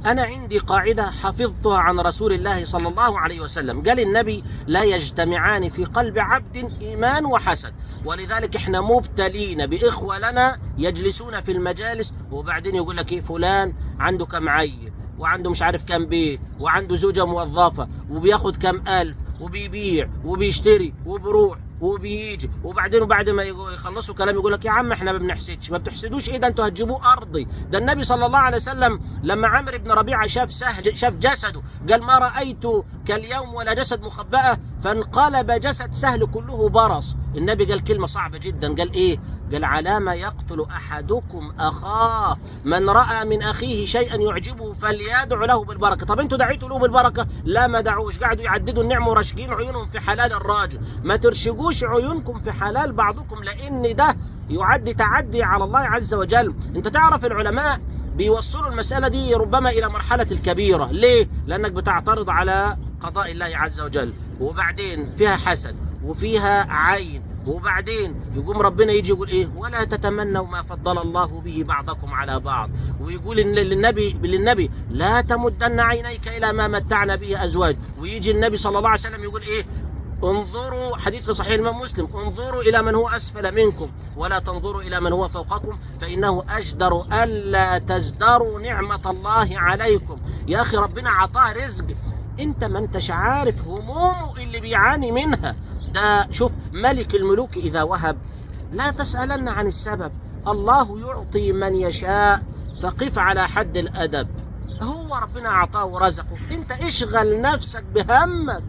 أنا عندي قاعدة حفظتها عن رسول الله صلى الله عليه وسلم، قال النبي: لا يجتمعان في قلب عبد إيمان وحسد. ولذلك احنا مبتلين بإخوة لنا يجلسون في المجالس وبعدين يقول لك: إيه، فلان عنده كم عيل وعنده مش عارف كم بيت وعنده زوجة موظفة وبياخد كم ألف وبيبيع وبيشتري وبروح وبيجي، وبعدين بعد ما يخلصوا كلام يقول لك: يا عم احنا ما بنحسدش. ما بتحسدوش ايه؟ ده انتوا هتجيبوه ارضي. ده النبي صلى الله عليه وسلم لما عمرو بن ربيعه شاف جسده قال: ما رايت كاليوم ولا جسد مخبأه، فانقلب جسد سهل كله برص. النبي قال كلمه صعبه جدا، قال ايه؟ قال: على ما يقتل احدكم اخاه، من راى من اخيه شيئا يعجبه فليدع له بالبركه. طب انتوا دعيتوا له بالبركه؟ لا، ما دعوش، قعدوا يعددوا النعمه وراشقين عيونهم في حلال الراجل. ما ترشقوش عيونكم في حلال بعضكم، لان ده يعد تعدي على الله عز وجل. انت تعرف العلماء بيوصلوا المساله دي ربما الى مرحله الكبيره. ليه؟ لانك بتعترض على قضاء الله عز وجل، وبعدين فيها حسد وفيها عين، وبعدين يقوم ربنا يجي يقول ايه؟ ولا تتمنوا ما فضل الله به بعضكم على بعض. ويقول للنبي: لا تمدن عينيك الى ما متعنا به ازواج. ويجي النبي صلى الله عليه وسلم يقول ايه؟ انظروا، حديث في صحيح الإمام مسلم: انظروا إلى من هو أسفل منكم ولا تنظروا إلى من هو فوقكم فإنه أجدر ألا تزدروا نعمة الله عليكم. يا أخي ربنا عطاه رزق، أنت ما أنتش عارف همومه اللي بيعاني منها. ده شوف ملك الملوك إذا وهب لا تسألن عن السبب، الله يعطي من يشاء، فقف على حد الأدب. هو ربنا أعطاه ورزقه، أنت اشغل نفسك بهمك